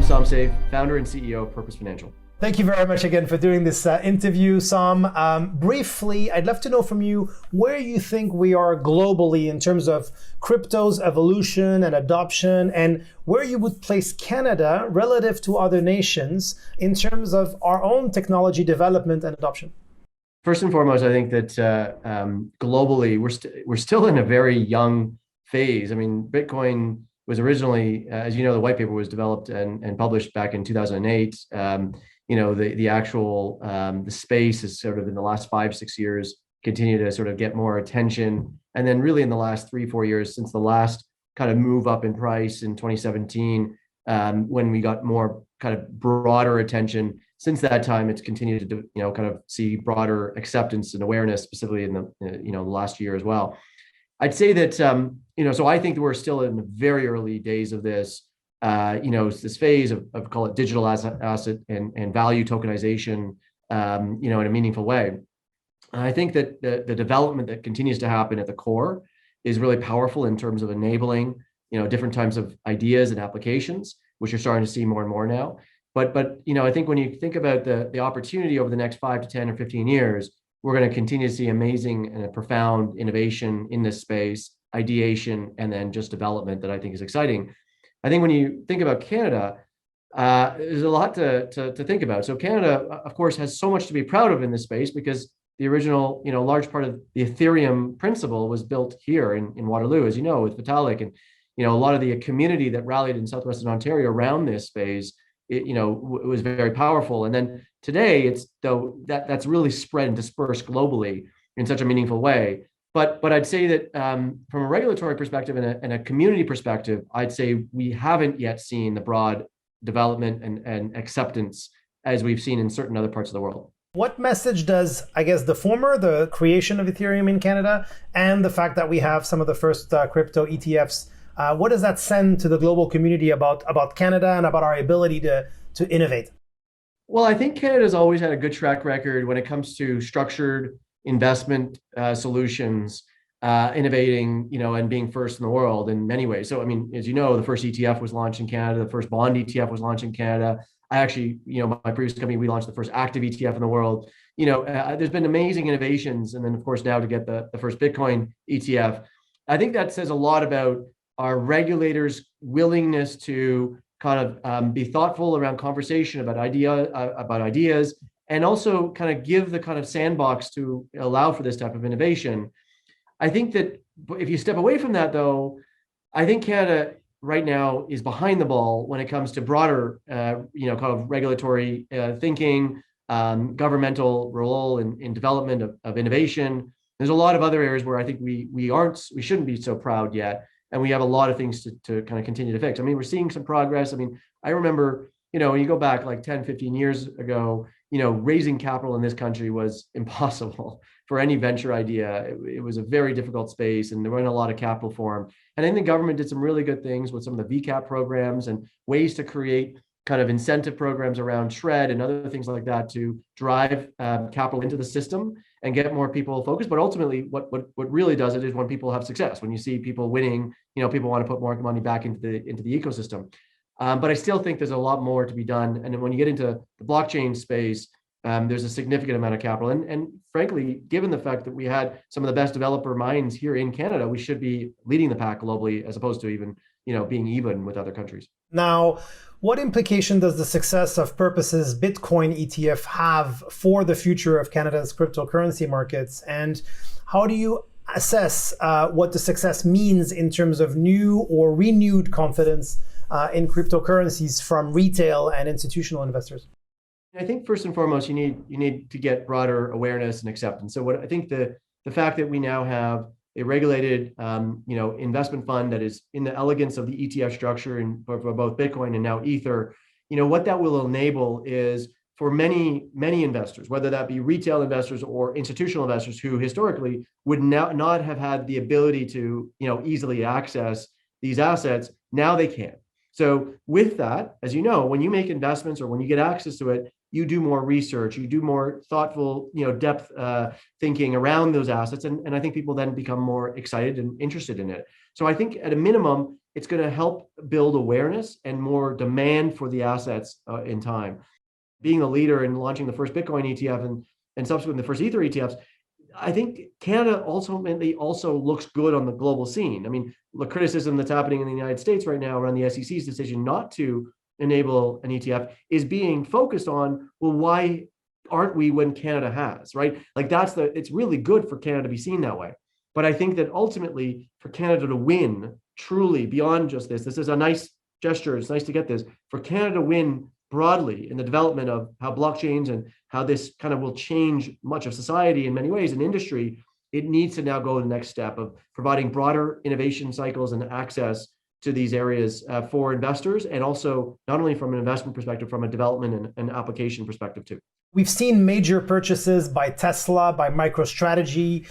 I'm Som Seif, founder and CEO of Purpose Financial. Thank you very much again for doing this interview, Som. Briefly, I'd love to know from you where you think we are globally in terms of crypto's evolution and adoption, and where you would place Canada relative to other nations in terms of our own technology development and adoption. First and foremost, I think that globally, we're still in a very young phase. I mean, Bitcoin was originally, as you know, the white paper was developed and published back in 2008. The actual the space is sort of in the last 5-6 years continue to sort of get more attention, and then really in the last 3-4 years since the last kind of move up in price in 2017, when we got more kind of broader attention. Since that time, it's continued to kind of see broader acceptance and awareness, specifically in the last year as well. I'd say that so I think that we're still in the very early days of this. This phase of call it digital asset and value tokenization, in a meaningful way. And I think that the development that continues to happen at the core is really powerful in terms of enabling, different types of ideas and applications, which you're starting to see more and more now. But I think when you think about the opportunity over the next 5 to 10 or 15 years, we're going to continue to see amazing and profound innovation in this space, ideation, and then just development that I think is exciting. I think when you think about Canada, there's a lot to think about. So Canada, of course, has so much to be proud of in this space because the original, large part of the Ethereum principle was built here in Waterloo, as you know, with Vitalik, and a lot of the community that rallied in southwestern Ontario around this space. It was very powerful. And then today, that's really spread and dispersed globally in such a meaningful way. But I'd say that from a regulatory perspective and a community perspective, I'd say we haven't yet seen the broad development and acceptance as we've seen in certain other parts of the world. What message does, the creation of Ethereum in Canada, and the fact that we have some of the first crypto ETFs, what does that send to the global community about Canada and about our ability to innovate? Well, I think Canada's always had a good track record when it comes to structured investment solutions, innovating, and being first in the world in many ways. So, I mean, as you know, the first ETF was launched in Canada. The first bond ETF was launched in Canada. I actually, my previous company, we launched the first active ETF in the world. There's been amazing innovations. And then, of course, now to get the first Bitcoin ETF, I think that says a lot about our regulators' willingness to kind of be thoughtful around conversation about ideas, and also kind of give the kind of sandbox to allow for this type of innovation. I think that if you step away from that, though, I think Canada right now is behind the ball when it comes to broader, kind of regulatory thinking, governmental role in development of innovation. There's a lot of other areas where I think we shouldn't be so proud yet. And we have a lot of things to kind of continue to fix. I mean, we're seeing some progress. I mean, I remember, when you go back like 10, 15 years ago, raising capital in this country was impossible for any venture idea. It was a very difficult space, and there weren't a lot of capital for them. And I think the government did some really good things with some of the VCAP programs and ways to create kind of incentive programs around SHRED and other things like that to drive capital into the system and get more people focused. But ultimately, what really does it is when people have success, when you see people winning, people want to put more money back into the ecosystem. But I still think there's a lot more to be done. And then when you get into the blockchain space, there's a significant amount of capital. And frankly, given the fact that we had some of the best developer minds here in Canada, we should be leading the pack globally as opposed to even, being even with other countries. Now, what implication does the success of Purpose's Bitcoin ETF have for the future of Canada's cryptocurrency markets? And how do you assess what the success means in terms of new or renewed confidence in cryptocurrencies from retail and institutional investors? I think first and foremost, you need to get broader awareness and acceptance. So what I think the fact that we now have a regulated investment fund that is in the elegance of the ETF structure and for both Bitcoin and now Ether, what that will enable is for many investors, whether that be retail investors or institutional investors who historically would not have had the ability to easily access these assets, now they can. So with that, as you know, when you make investments or when you get access to it, you do more research, you do more thoughtful, depth thinking around those assets. And I think people then become more excited and interested in it. So I think at a minimum, it's going to help build awareness and more demand for the assets in time. Being a leader in launching the first Bitcoin ETF and subsequently the first Ether ETFs, I think Canada ultimately also looks good on the global scene. I mean, the criticism that's happening in the United States right now around the SEC's decision not to enable an ETF is being focused on, well, why aren't we when Canada has, right? Like it's really good for Canada to be seen that way. But I think that ultimately for Canada to win truly beyond just this is a nice gesture. It's nice to get this. For Canada to win broadly in the development of how blockchains and how this kind of will change much of society in many ways and industry, it needs to now go to the next step of providing broader innovation cycles and access to these areas for investors, and also not only from an investment perspective, from a development and application perspective too. We've seen major purchases by Tesla, by MicroStrategy,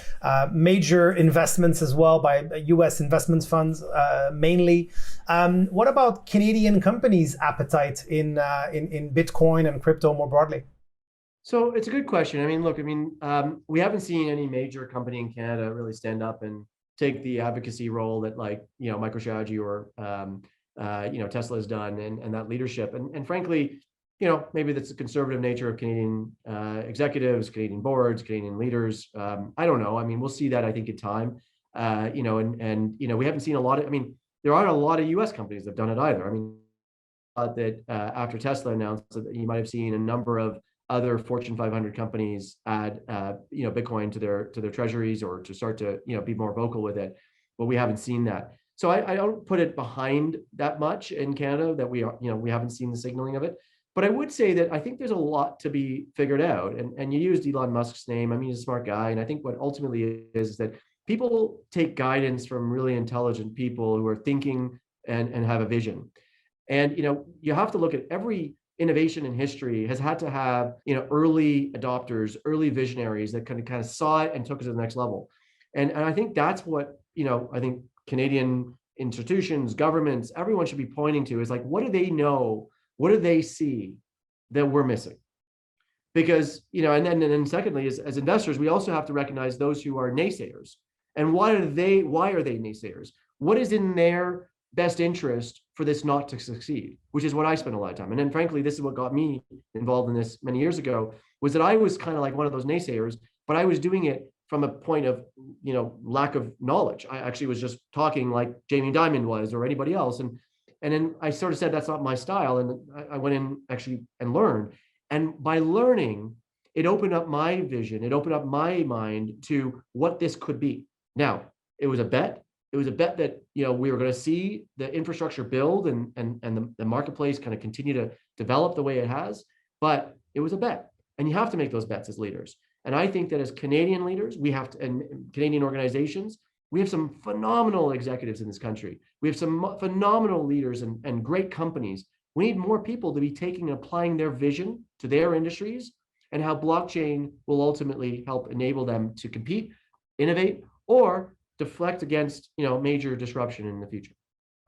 major investments as well by US investment funds mainly. What about Canadian companies' appetite in Bitcoin and crypto more broadly? So it's a good question. I mean, look, we haven't seen any major company in Canada really stand up and take the advocacy role that MicroStrategy or Tesla has done and that leadership. And frankly, maybe that's the conservative nature of Canadian executives, Canadian boards, Canadian leaders. I don't know. I mean, we'll see that, I think, in time. We haven't seen a lot of, there aren't a lot of US companies that have done it either. I mean, that after Tesla announced that, you might have seen a number of other Fortune 500 companies add, Bitcoin to their treasuries or to start to, be more vocal with it. But we haven't seen that. So I don't put it behind that much in Canada that we haven't seen the signaling of it. But I would say that I think there's a lot to be figured out. And you used Elon Musk's name. I mean, he's a smart guy. And I think what ultimately is that people take guidance from really intelligent people who are thinking and have a vision. And, you have to look at every innovation in history has had to have, early adopters, early visionaries that kind of saw it and took it to the next level. And I think that's what, I think Canadian institutions, governments, everyone should be pointing to is like, what do they know? What do they see that we're missing? Because, and then secondly, as investors, we also have to recognize those who are naysayers. And why are they naysayers? What is in their best interest for this not to succeed, which is what I spent a lot of time. And then frankly, this is what got me involved in this many years ago, was that I was kind of like one of those naysayers, but I was doing it from a point of, lack of knowledge. I actually was just talking like Jamie Dimon was or anybody else. And then I sort of said, that's not my style. And I went in actually and learned. And by learning, it opened up my vision. It opened up my mind to what this could be. Now, it was a bet. It was a bet that, we were going to see the infrastructure build and the marketplace kind of continue to develop the way it has. But it was a bet. And you have to make those bets as leaders. And I think that as Canadian leaders, we have to, and Canadian organizations, we have some phenomenal executives in this country. We have some phenomenal leaders and great companies. We need more people to be taking and applying their vision to their industries and how blockchain will ultimately help enable them to compete, innovate, or deflect against, major disruption in the future.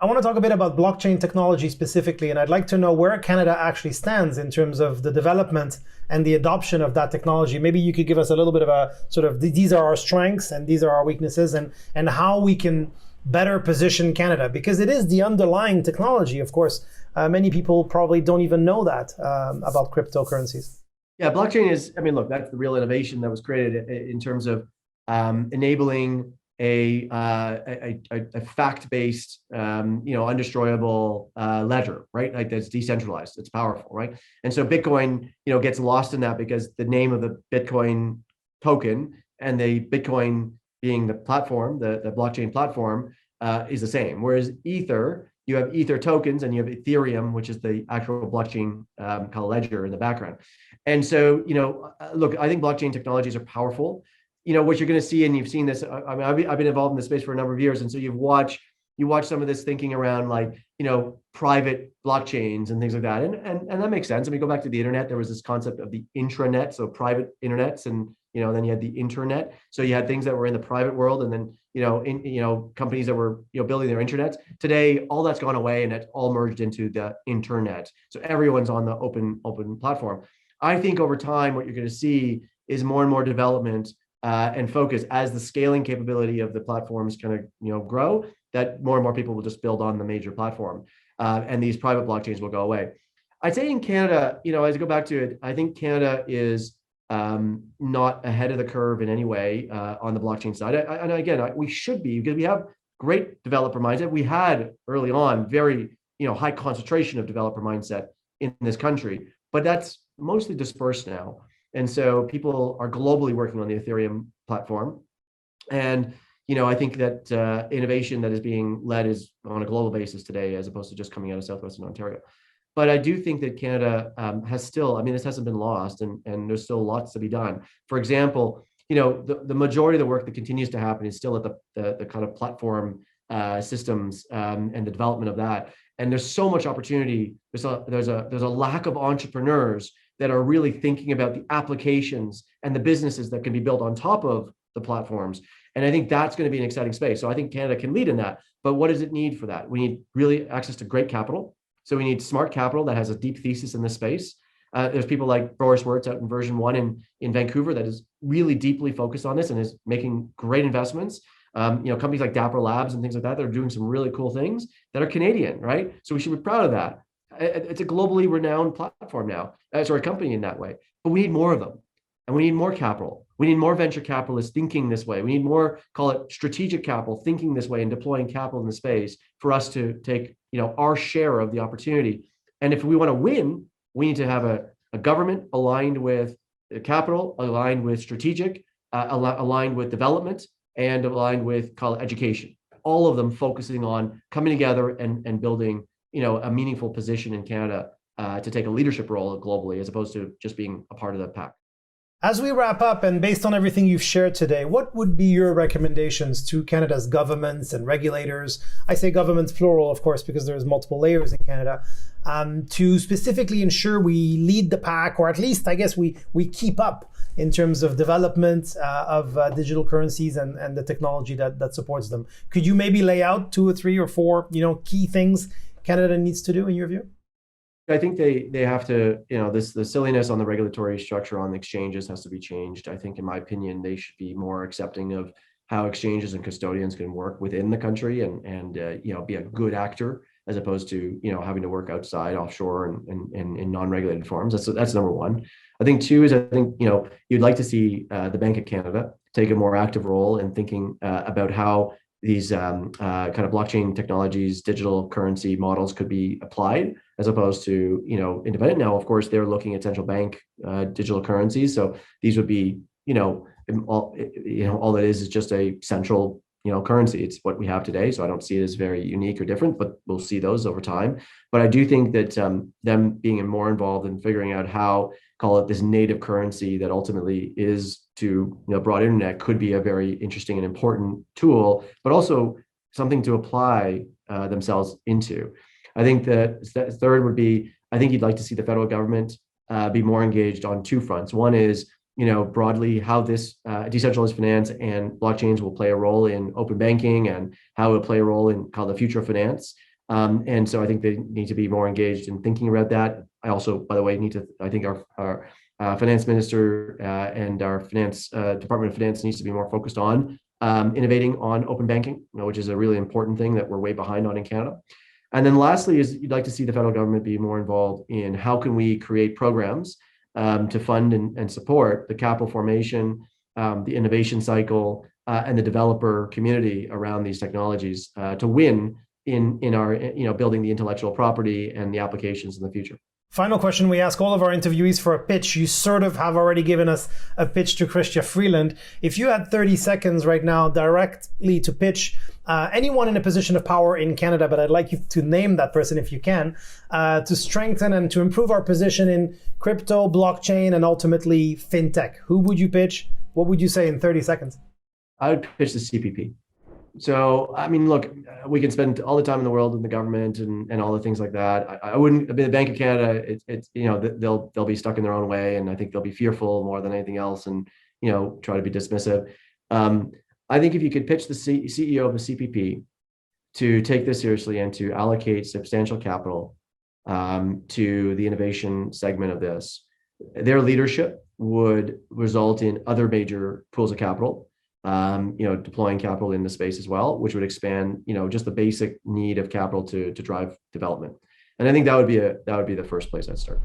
I want to talk a bit about blockchain technology specifically, and I'd like to know where Canada actually stands in terms of the development and the adoption of that technology. Maybe you could give us a little bit of a sort of, these are our strengths and these are our weaknesses, and how we can better position Canada, because it is the underlying technology. Of course, many people probably don't even know that about cryptocurrencies. Yeah, blockchain is, look, that's the real innovation that was created in terms of enabling a fact-based, undestroyable ledger, right? Like that's decentralized, it's powerful, right? And so Bitcoin, gets lost in that because the name of the Bitcoin token and the Bitcoin being the platform, the blockchain platform, is the same. Whereas Ether, you have Ether tokens and you have Ethereum, which is the actual blockchain called ledger in the background. And so, look, I think blockchain technologies are powerful. What you're going to see, and you've seen this, I've been involved in this space for a number of years. And so you watch some of this thinking around like, private blockchains and things like that. And that makes sense. Go back to the internet, there was this concept of the intranet, so private internets, and, then you had the internet. So you had things that were in the private world and then, companies that were, building their internets. Today, all that's gone away and it's all merged into the internet. So everyone's on the open platform. I think over time, what you're going to see is more and more development and focus as the scaling capability of the platforms kind of grow, that more and more people will just build on the major platform, and these private blockchains will go away. I'd say in Canada, as I go back to it, I think Canada is not ahead of the curve in any way on the blockchain side. And again, we should be, because we have great developer mindset. We had early on very high concentration of developer mindset in this country, but that's mostly dispersed now. And so people are globally working on the Ethereum platform. And I think that innovation that is being led is on a global basis today, as opposed to just coming out of Southwestern Ontario. But I do think that Canada has still, this hasn't been lost, and there's still lots to be done. For example, the majority of the work that continues to happen is still at the kind of platform systems and the development of that. And there's so much opportunity. There's a lack of entrepreneurs that are really thinking about the applications and the businesses that can be built on top of the platforms. And I think that's going to be an exciting space. So I think Canada can lead in that. But what does it need for that? We need really access to great capital. So we need smart capital that has a deep thesis in this space. There's people like Boris Wertz out in version 1 in Vancouver that is really deeply focused on this and is making great investments. Companies like Dapper Labs and things like that are doing some really cool things that are Canadian, right? So we should be proud of that. It's a globally renowned platform now, company in that way. But we need more of them, and we need more capital. We need more venture capitalists thinking this way. We need more, call it strategic capital, thinking this way and deploying capital in the space for us to take, our share of the opportunity. And if we want to win, we need to have a government aligned with capital, aligned with strategic, aligned with development, and aligned with, call it education. All of them focusing on coming together and building, a meaningful position in Canada to take a leadership role globally, as opposed to just being a part of the pack. As we wrap up, and based on everything you've shared today, what would be your recommendations to Canada's governments and regulators? I say governments plural, of course, because there's multiple layers in Canada, to specifically ensure we lead the pack, or at least, I guess, we keep up in terms of development of digital currencies and the technology that supports them. Could you maybe lay out 2 or 3 or 4, key things Canada needs to do in your view? I think they have to, the silliness on the regulatory structure on the exchanges has to be changed. I think, in my opinion, they should be more accepting of how exchanges and custodians can work within the country and be a good actor, as opposed to having to work outside, offshore, and in non-regulated forms. That's number one. I think 2 is, I think you'd like to see the Bank of Canada take a more active role in thinking about how these kind of blockchain technologies, digital currency models could be applied, as opposed to independent. Now, of course, they're looking at central bank digital currencies, so these would be all it is just a central currency. It's what we have today, so I don't see it as very unique or different, but we'll see those over time. But I do think that them being more involved in figuring out how, call it, this native currency that ultimately is to broad internet could be a very interesting and important tool, but also something to apply themselves into. I think that third would be, I think you'd like to see the federal government be more engaged on 2 fronts. One is, broadly how this decentralized finance and blockchains will play a role in open banking, and how it will play a role in, called, the future of finance. And so I think they need to be more engaged in thinking about that. I also, by the way, I think our finance minister and our finance Department of Finance needs to be more focused on innovating on open banking, which is a really important thing that we're way behind on in Canada. And then lastly is, you'd like to see the federal government be more involved in how can we create programs to fund and support the capital formation, the innovation cycle, and the developer community around these technologies to win in our building the intellectual property and the applications in the future. Final question we ask all of our interviewees for a pitch. You sort of have already given us a pitch to Chrystia Freeland. If you had 30 seconds right now directly to pitch anyone in a position of power in Canada, but I'd like you to name that person if you can, to strengthen and to improve our position in crypto, blockchain, and ultimately fintech, who would you pitch? What would you say in 30 seconds? I would pitch the CPP. So, look, we can spend all the time in the world in the government and all the things like that. I wouldn't. The Bank of Canada, it's they'll be stuck in their own way, and I think they'll be fearful more than anything else, and try to be dismissive. I think if you could pitch the CEO of the CPP to take this seriously and to allocate substantial capital to the innovation segment of this, their leadership would result in other major pools of capital deploying capital in the space as well, which would expand, just the basic need of capital to drive development. And I think that would be the first place I'd start.